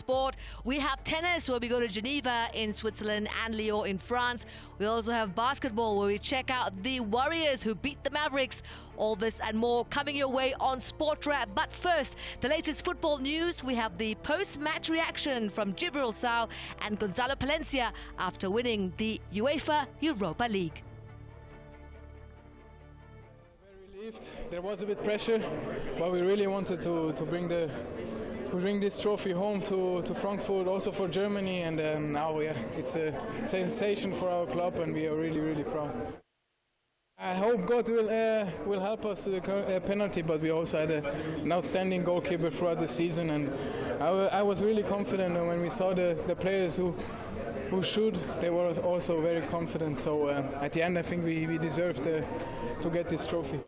sport. We have tennis, where we go to Geneva in Switzerland and Lyon in France. We also have basketball, where we check out the Warriors who beat the Mavericks. All this and more coming your way on Sport Wrap. But first, the latest football news. We have the post-match reaction from Djibril Sow and Gonzalo Palencia after winning the UEFA Europa League. There was a bit pressure, but we really wanted to bring this trophy home to Frankfurt, also for Germany, and now it's a sensation for our club, and we are really proud. I hope God will help us to the penalty, but we also had an outstanding goalkeeper throughout the season, and I was really confident, and when we saw the players who shoot, they were also very confident. So at the end, I think we deserved to get this trophy.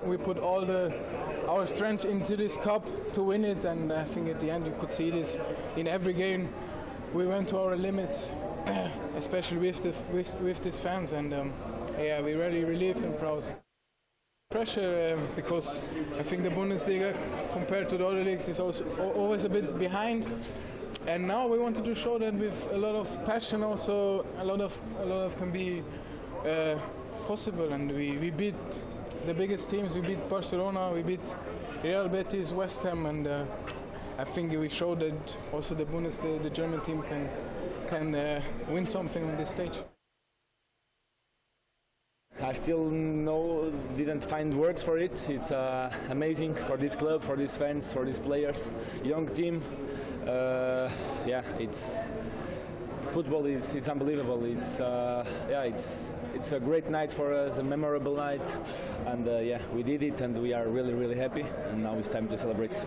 We put all our strength into this cup to win it, and I think at the end you could see this in every game. We went to our limits, especially with these fans, and yeah, we're really relieved and proud. Pressure because I think the Bundesliga compared to the other leagues is also always a bit behind, and now we wanted to show that with a lot of passion, also a lot of can be possible, and we beat the biggest teams. We beat Barcelona, we beat Real Betis, West Ham, and I think we showed that also the Bundesliga, the German team can win something on this stage. I still didn't find words for it. It's amazing for this club, for these fans, for these players, young team. Yeah, it's football is unbelievable. It's a great night for us, a memorable night, and yeah, we did it, and we are really happy. And now it's time to celebrate.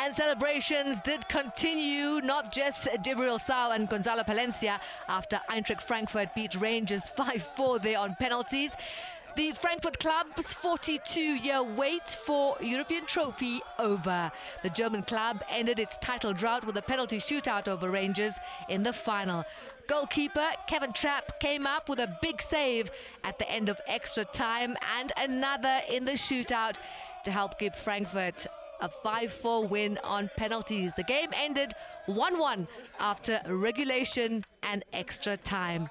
And celebrations did continue, not just Djibril Sow and Gonzalo Palencia after Eintracht Frankfurt beat Rangers 5-4 there on penalties. The Frankfurt club's 42-year wait for European trophy over. The German club ended its title drought with a penalty shootout over Rangers in the final. Goalkeeper Kevin Trapp came up with a big save at the end of extra time and another in the shootout to help give Frankfurt a 5-4 win on penalties. The game ended 1-1 after regulation and extra time.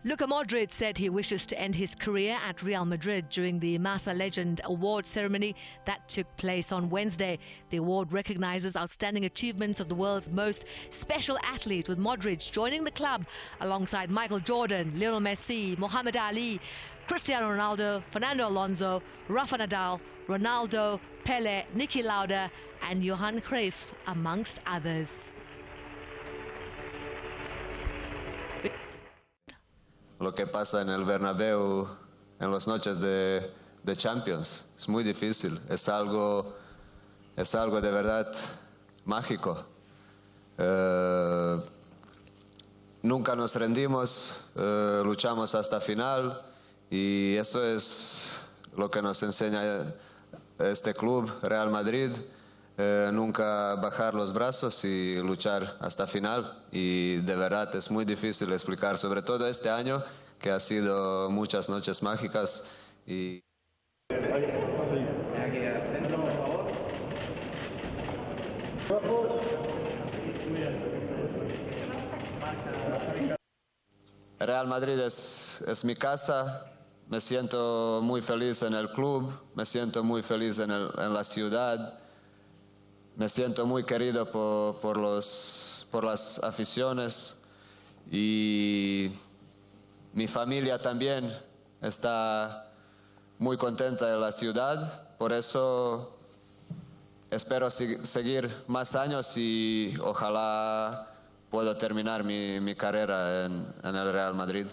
Luka Modric said he wishes to end his career at Real Madrid during the Massa Legend Award ceremony that took place on Wednesday. The award recognizes outstanding achievements of the world's most special athlete, with Modric joining the club alongside Michael Jordan, Lionel Messi, Muhammad Ali, Cristiano Ronaldo, Fernando Alonso, Rafa Nadal, Ronaldo, Pele, Niki Lauda and Johan Cruyff, amongst others. Lo que pasa en el Bernabéu en las noches de Champions es muy difícil, es algo de verdad mágico. Nunca nos rendimos, luchamos hasta final, y esto es lo que nos enseña este club, Real Madrid. Nunca bajar los brazos y luchar hasta final, y de verdad es muy difícil explicar, sobre todo este año que ha sido muchas noches mágicas. Y Real Madrid es mi casa. Me siento muy feliz en el club, me siento muy feliz en la ciudad. Me siento muy querido por las aficiones, y mi familia también está muy contenta en la ciudad. Por eso espero seguir más años y ojalá pueda terminar mi carrera en el Real Madrid.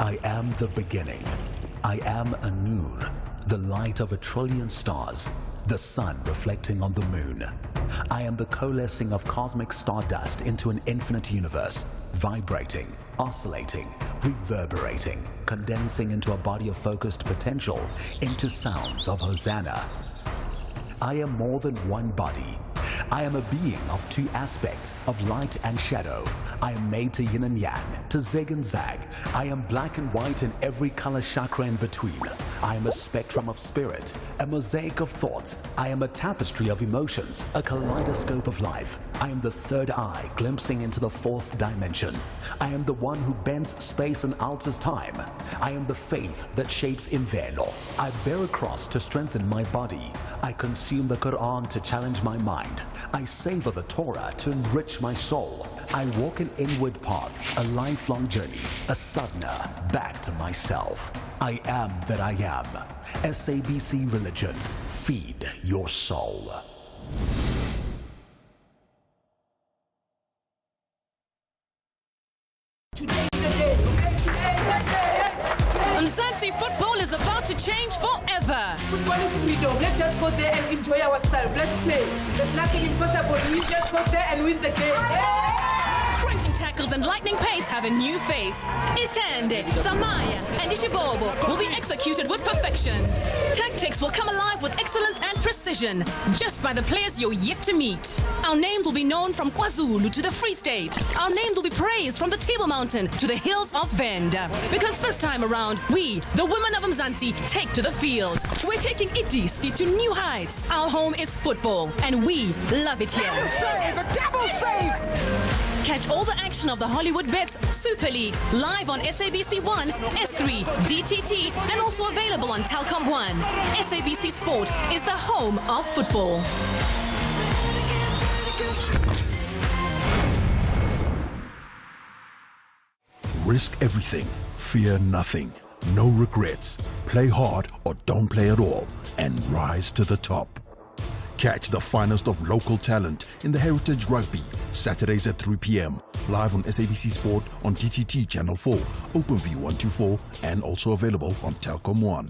I am the beginning. I am a Noor, the light of a trillion stars, the sun reflecting on the moon. I am the coalescing of cosmic stardust into an infinite universe, vibrating, oscillating, reverberating, condensing into a body of focused potential, into sounds of Hosanna. I am more than one body. I am a being of two aspects, of light and shadow. I am made to yin and yang, to zig and zag. I am black and white and every color chakra in between. I am a spectrum of spirit, a mosaic of thoughts. I am a tapestry of emotions, a kaleidoscope of life. I am the third eye glimpsing into the fourth dimension. I am the one who bends space and alters time. I am the faith that shapes Inverno. I bear a cross to strengthen my body. I consume the Quran to challenge my mind. I savor the Torah to enrich my soul. I walk an inward path, a lifelong journey, a sadhana back to myself. I am that I am. SABC Religion. Feed your soul. Mzansi football is about to change forever. Football is freedom. Let's just go there and enjoy ourselves. Let's play. There's nothing impossible. We just go there and win the game. Crunching tackles and lightning pace have a new face. Istande, Zamaya, and Ishibobo will be executed with perfection. Tactics will come alive with excellence and precision, just by the players you're yet to meet. Our names will be known from KwaZulu to the Free State. Our names will be praised from the Table Mountain to the hills of Venda. Because this time around, we, the women of Mzansi, take to the field. We're taking Itiski to new heights. Our home is football, and we love it here. Double save! A double save! Catch all the action of the Hollywood Bets Super League live on SABC 1, S3, DTT, and also available on Telkom 1. SABC Sport is the home of football. Risk everything, fear nothing, no regrets. Play hard or don't play at all, and rise to the top. Catch the finest of local talent in the Heritage Rugby, Saturdays at 3 p.m. Live on SABC Sport on DTT Channel 4, OpenView 124, and also available on Telkom 1.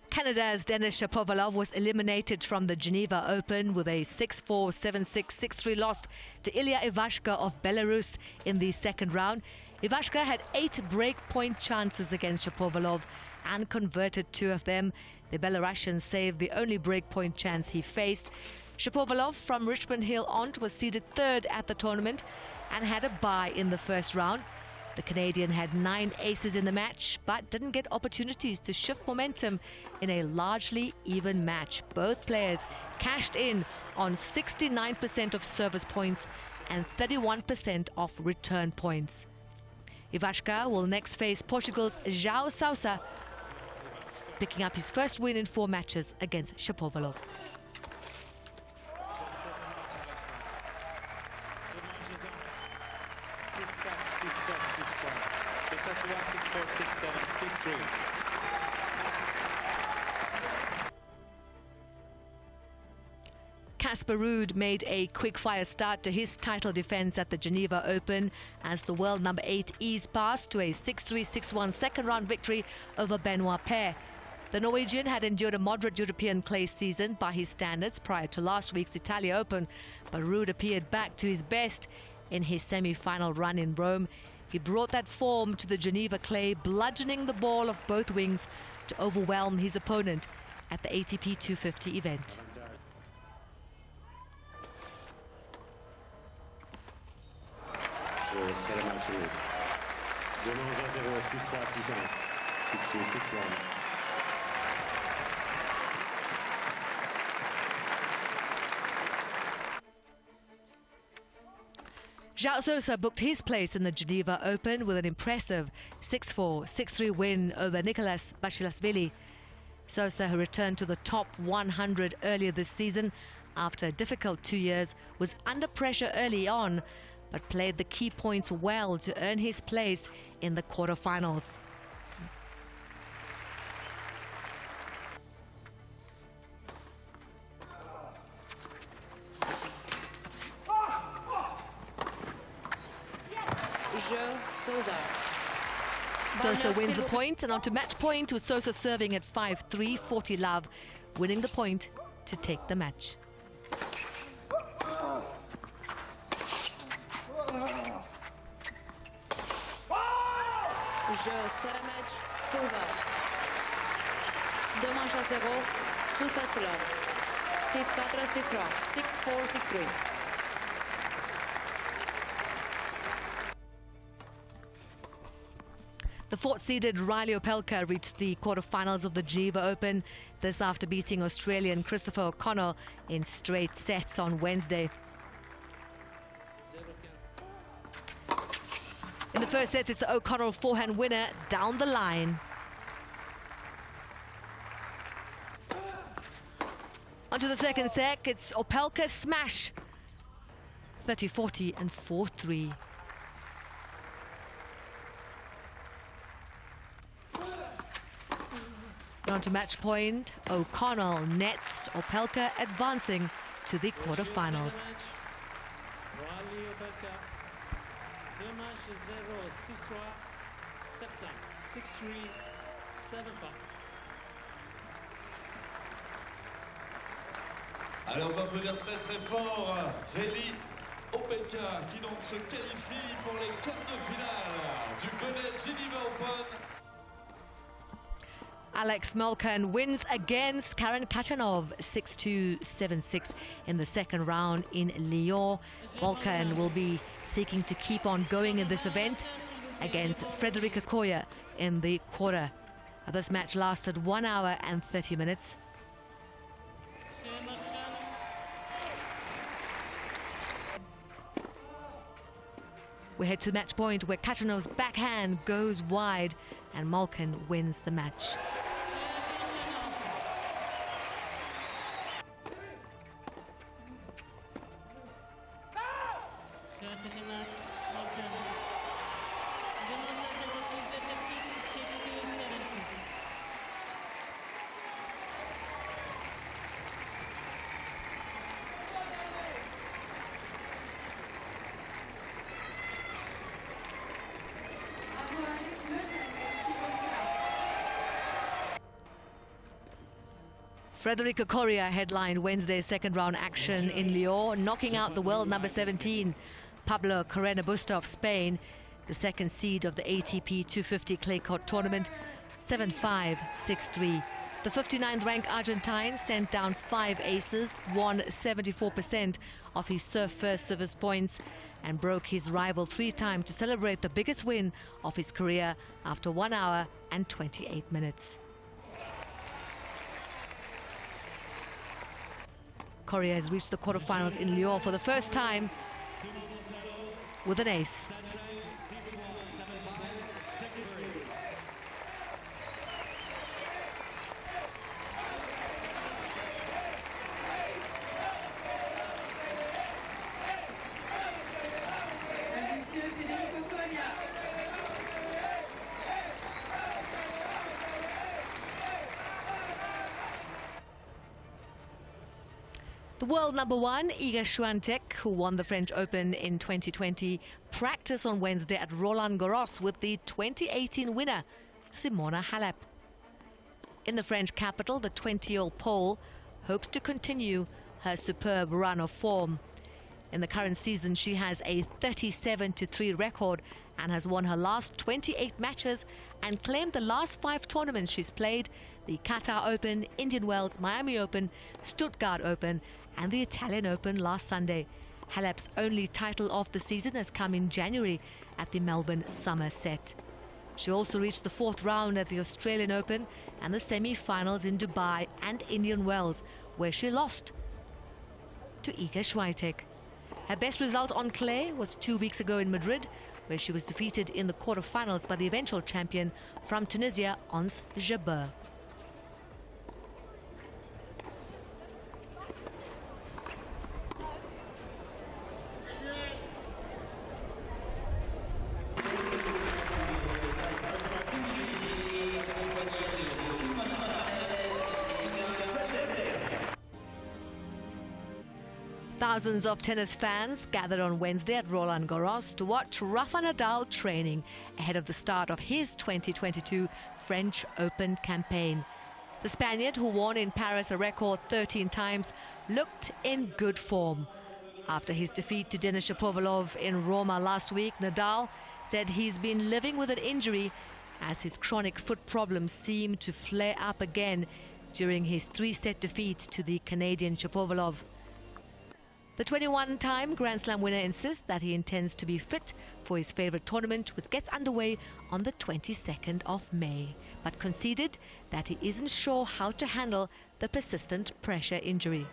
Canada's Denis Shapovalov was eliminated from the Geneva Open with a 6-4, 7-6, 6-3 loss to Ilya Ivashka of Belarus in the second round. Ivashka had 8 break-point chances against Shapovalov and converted 2 of them. The Belarusian saved the only break-point chance he faced. Shapovalov from Richmond Hill Ont was seeded 3rd at the tournament and had a bye in the first round. The Canadian had 9 aces in the match, but didn't get opportunities to shift momentum in a largely even match. Both players cashed in on 69% of service points and 31% of return points. Ivashka will next face Portugal's João Sousa, picking up his first win in 4 matches against Shapovalov. Casper Ruud made a quick-fire start to his title defense at the Geneva Open as the world number 8 eased past to a 6-3, 6-1 second-round victory over Benoit Paire. The Norwegian had endured a moderate European clay season by his standards prior to last week's Italia Open, but Ruud appeared back to his best in his semi-final run in Rome. He brought that form to the Geneva clay, bludgeoning the ball of both wings to overwhelm his opponent at the ATP 250 event. Je serai le match nul. 2-0, 6-3, 6-1, 6-2, 6-1. João Sousa booked his place in the Geneva Open with an impressive 6-4, 6-3 win over Nicolas Basilashvili. Sousa, who returned to the top 100 earlier this season after a difficult 2 years, was under pressure early on, but played the key points well to earn his place in the quarterfinals. Souza. Sosa wins the point, and on to match point with Sosa serving at 5-3, 40 love, winning the point to take the match. Jeu Saramatch Souza. 2 manches à 0, 2 sets to love. 6-4, 6-3, 6-4, 6-3. The fourth-seeded Riley Opelka reached the quarterfinals of the Geneva Open, this after beating Australian Christopher O'Connell in straight sets on Wednesday. In the first set, it's the O'Connell forehand winner down the line. Onto the second set, it's Opelka smash. 30-40 and 4-3. On to match point, O'Connell nets, Opelka advancing to the quarterfinals. Riley Opelka. 2 manches 0, 6-3, 7-5, 6-3, 7-5. Alors on va applaudir très très fort Riley Opelka qui donc se qualifie pour les quarts de finale du Gonel Geneva Open. Alex Molcan wins against Karen Khachanov 6-2, 7-6 in the second round in Lyon. Molcan will be seeking to keep on going in this event against Frederica Koya in the quarter. This match lasted 1 hour and 30 minutes. We head to match point where Khachanov's backhand goes wide and Molcan wins the match. Frederica Coria headlined Wednesday's second round action in Lyon, knocking out the world number 17, Pablo Carreno Busta of Spain, the second seed of the ATP 250 clay court tournament, 7-5, 6-3. The 59th ranked Argentine sent down 5 aces, won 74% of his serve first service points, and broke his rival 3 times to celebrate the biggest win of his career after 1 hour and 28 minutes. Coria has reached the quarterfinals in Lyon for the first time with an ace. The world number 1, Iga Swiatek, who won the French Open in 2020, practiced on Wednesday at Roland Garros with the 2018 winner, Simona Halep. In the French capital, the 20-year-old Pole hopes to continue her superb run of form. In the current season, she has a 37-3 record and has won her last 28 matches and claimed the last 5 tournaments she's played: the Qatar Open, Indian Wells, Miami Open, Stuttgart Open, and the Italian Open last Sunday. Halep's only title of the season has come in January at the Melbourne Summer Set. She also reached the 4th round at the Australian Open and the semi-finals in Dubai and Indian Wells, where she lost to Iga Swiatek. Her best result on clay was 2 weeks ago in Madrid, where she was defeated in the quarterfinals by the eventual champion from Tunisia, Ons Jabeur. Thousands of tennis fans gathered on Wednesday at Roland Garros to watch Rafa Nadal training ahead of the start of his 2022 French Open campaign. The Spaniard, who won in Paris a record 13 times, looked in good form. After his defeat to Denis Shapovalov in Roma last week, Nadal said he's been living with an injury as his chronic foot problems seem to flare up again during his three-set defeat to the Canadian Shapovalov. The 21-time Grand Slam winner insists that he intends to be fit for his favorite tournament, which gets underway on the 22nd of May, but conceded that he isn't sure how to handle the persistent pressure injury.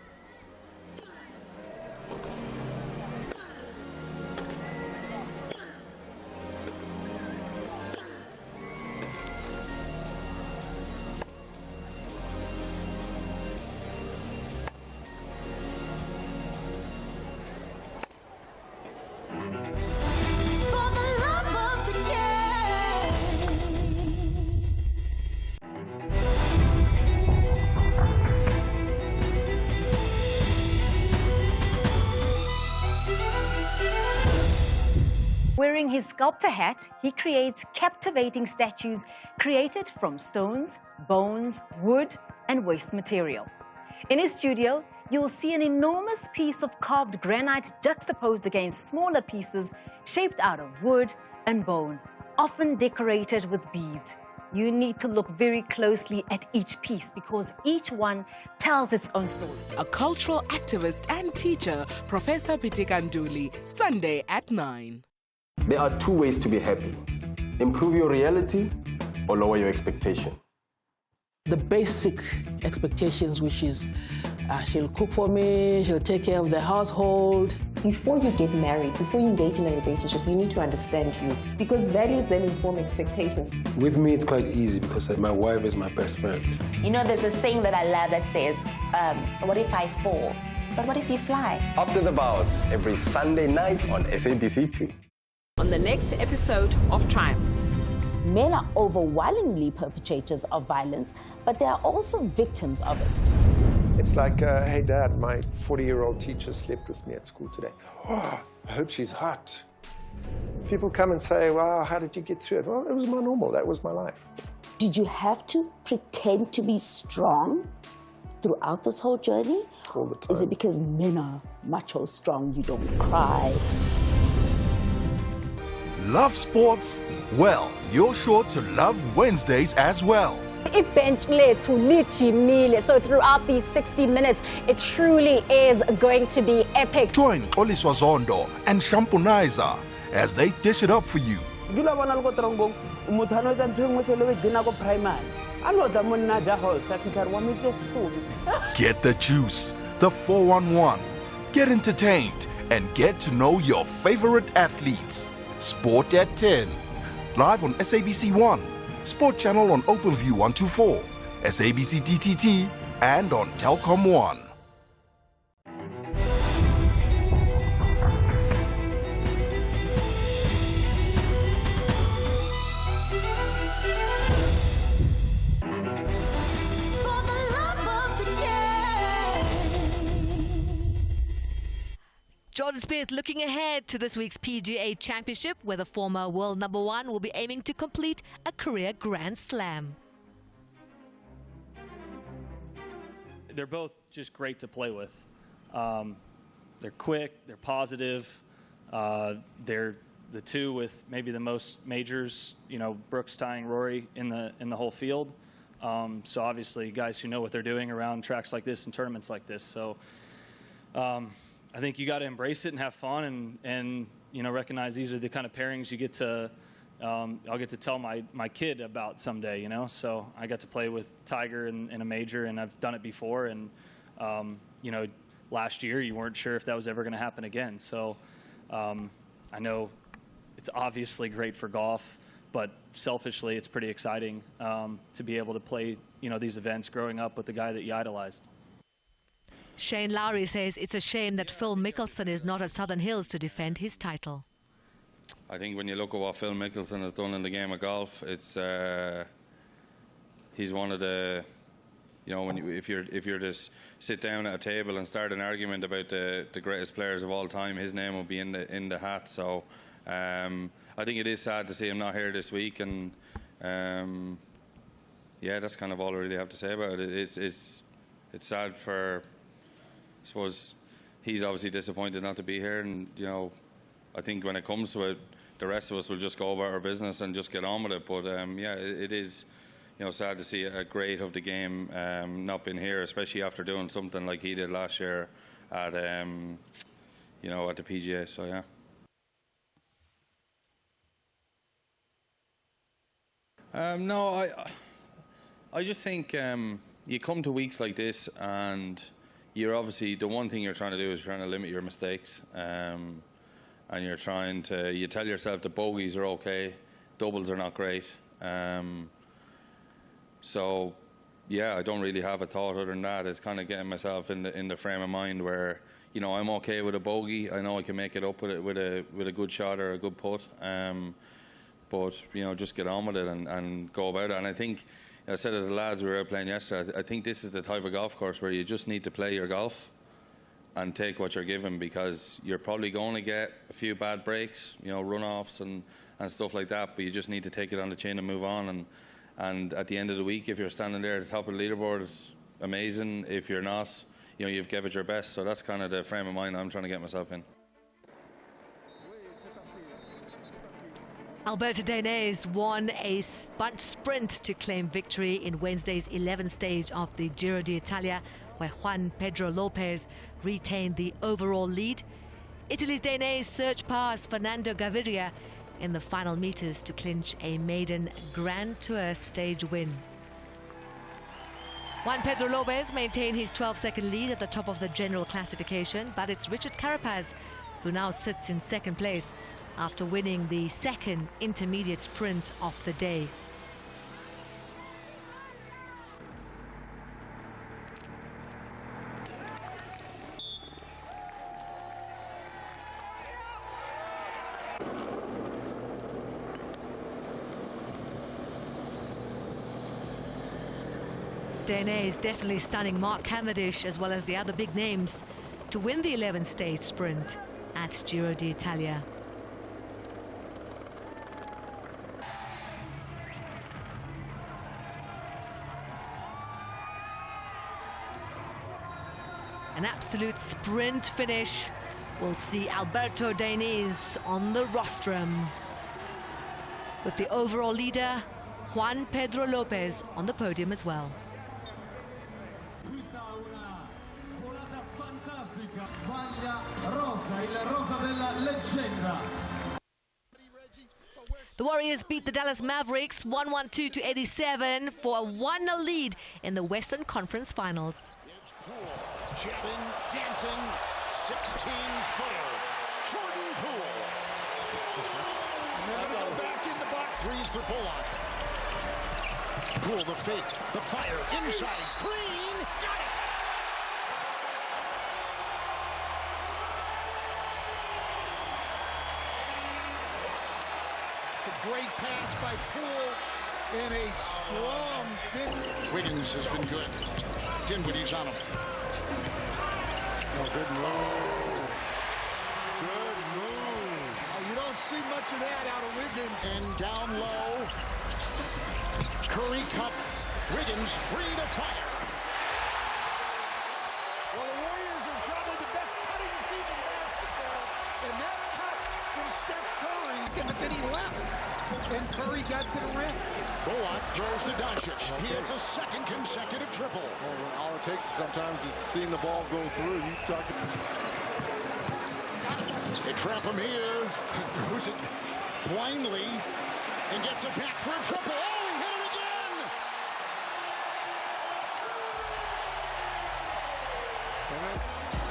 Wearing his sculptor hat, he creates captivating statues created from stones, bones, wood, and waste material. In his studio, you'll see an enormous piece of carved granite juxtaposed against smaller pieces shaped out of wood and bone, often decorated with beads. You need to look very closely at each piece because each one tells its own story. A cultural activist and teacher, Professor Pitika Nduli, Sunday at 9. There are two ways to be happy. Improve your reality or lower your expectation. The basic expectations, which is she'll cook for me, she'll take care of the household. Before you get married, before you engage in a relationship, you need to understand you, because values then inform expectations. With me, it's quite easy because my wife is my best friend. You know, there's a saying that I love that says, what if I fall? But what if you fly? After the Bows, every Sunday night on SABC2. On the next episode of Triumph. Men are overwhelmingly perpetrators of violence, but they are also victims of it. It's like, hey Dad, my 40-year-old teacher slept with me at school today. Oh, I hope she's hot. People come and say, wow, how did you get through it? Well, it was my normal, that was my life. Did you have to pretend to be strong throughout this whole journey? All the time. Is it because men are macho strong, you don't cry? Love sports? Well, you're sure to love Wednesdays as well. So throughout these 60 minutes, it truly is going to be epic. Join Oliswa Zondo and Shampunaiza as they dish it up for you. Get the juice, the 411. Get entertained and get to know your favorite athletes. Sport at 10. Live on SABC1, Sport Channel on OpenView 124, SABC DTT, and on Telkom 1. Jordan Spieth looking ahead to this week's PGA Championship, where the former world #1 will be aiming to complete a career Grand Slam. They're both just great to play with. They're quick, they're positive, they're the two with maybe the most majors, you know, Brooks tying Rory in the whole field. So obviously guys who know what they're doing around tracks like this and tournaments like this. So I think you got to embrace it and have fun and you know, recognize these are the kind of pairings you get to, I'll get to tell my kid about someday, you know. So I got to play with Tiger in a major, and I've done it before. And, you know, last year you weren't sure if that was ever going to happen again. So I know it's obviously great for golf, but selfishly it's pretty exciting to be able to play, you know, these events growing up with the guy that you idolized. Shane Lowry says it's a shame that Phil Mickelson is not at Southern Hills to defend his title. I think when you look at what Phil Mickelson has done in the game of golf, it's he's one of the You know, if you're to sit down at a table and start an argument about the greatest players of all time, his name will be in the hat. So I think it is sad to see him not here this week, and yeah, that's kind of all I really have to say about it. It's sad for, I suppose, he's obviously disappointed not to be here, and you know, I think when it comes to it, the rest of us will just go about our business and just get on with it. But yeah, it is, you know, sad to see a great of the game not been here, especially after doing something like he did last year at, you know, at the PGA. So yeah. No, I just think you come to weeks like this, and you're obviously, the one thing you're trying to do is trying to limit your mistakes, and you're trying to, you tell yourself the bogeys are okay, doubles are not great. So yeah, I don't really have a thought other than that. It's kind of getting myself in the frame of mind where, you know, I'm okay with a bogey. I know I can make it up with a good shot or a good putt. But you know, just get on with it and go about it. And I think, I said to the lads we were out playing yesterday, I think this is the type of golf course where you just need to play your golf and take what you're given, because you're probably going to get a few bad breaks, you know, runoffs and stuff like that, but you just need to take it on the chin and move on. And at the end of the week, if you're standing there at the top of the leaderboard, amazing. If you're not, you know, you've given it your best. So that's kind of the frame of mind I'm trying to get myself in. Alberto Dainese won a bunch sprint to claim victory in Wednesday's 11th stage of the Giro d'Italia, where Juan Pedro Lopez retained the overall lead. Italy's Dainese surged past Fernando Gaviria in the final meters to clinch a maiden Grand Tour stage win. Juan Pedro Lopez maintained his 12-second lead at the top of the general classification, but it's Richard Carapaz who now sits in second place after winning the second intermediate sprint of the day. Dainese definitely stunning Mark Cavendish as well as the other big names to win the 11th stage sprint at Giro d'Italia. An absolute sprint finish. We'll see Alberto Dainese on the rostrum, with the overall leader Juan Pedro Lopez on the podium as well. The Warriors beat the Dallas Mavericks 112 to 87 for a 1-0 lead in the Western Conference Finals. Jabbing, dancing, 16-footer, Jordan Poole. Now back in the box, threes for Bullock. Poole, the fake, the fire, inside, clean, got it! It's a great pass by Poole and a strong finish. Wiggins has been good. Dinwiddie's on him. Oh, good move. Good move. Oh, you don't see much of that out of Wiggins. And down low. Curry cuts. Wiggins free to fire. Well, the Warriors are probably the best cutting team in basketball. And that cut from Steph Curry, but then he left. And Curry got to the rim. Bullock throws to Doncic. He hits a second consecutive triple. Well, all it takes sometimes is seeing the ball go through. You talk to... They trap him here. Throws it blindly and gets it back for a triple. Oh, he hit it again!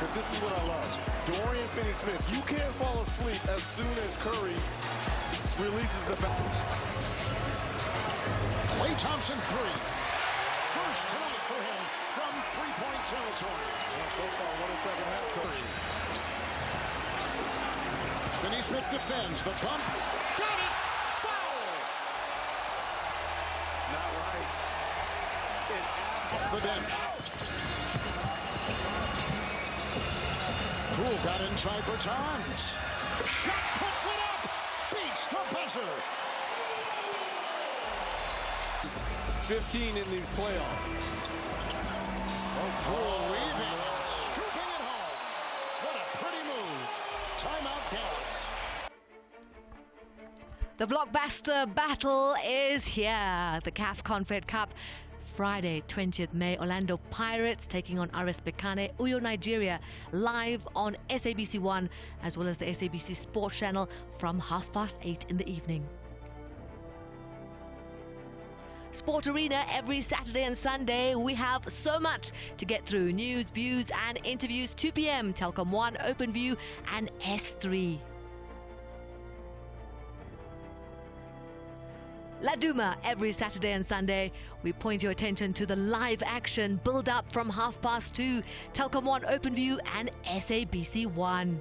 But this is what I love. Dorian Finney-Smith, you can't fall asleep as soon as Curry releases the back. Klay Thompson three. First tonight for him from three-point territory. Well, so far, 1 second half, Curry. Finney-Smith defends the bump. Got it! Foul! Not right. the bench. Poole got inside Bertans. Shot puts it up. Beats the buzzer. 15 in these playoffs. Oh, Poole weaving and scooping it home. What a pretty move. Timeout, Dallas. The blockbuster battle is here. The CAF Confed Cup, Friday, 20th May. Orlando Pirates taking on RS Berkane, Uyo, Nigeria, live on SABC1 as well as the SABC Sports Channel from 8:30 in the evening. Sport Arena every Saturday and Sunday. We have so much to get through. News, views and interviews. 2 p.m. Telkom 1, OpenView and S3. La Duma every Saturday and Sunday. We point your attention to the live action build up from 2:30. Telkom 1, OpenView and SABC1.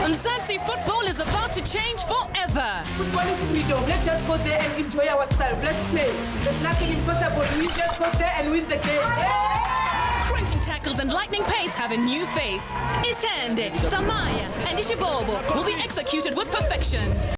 Mzansi football is about to change forever. Football is freedom. Let's just go there and enjoy ourselves. Let's play. There's nothing impossible. We just go there and win the game. Crunching tackles and lightning pace have a new face. Istande, Zamaya, and Ishibobo will be executed with perfection.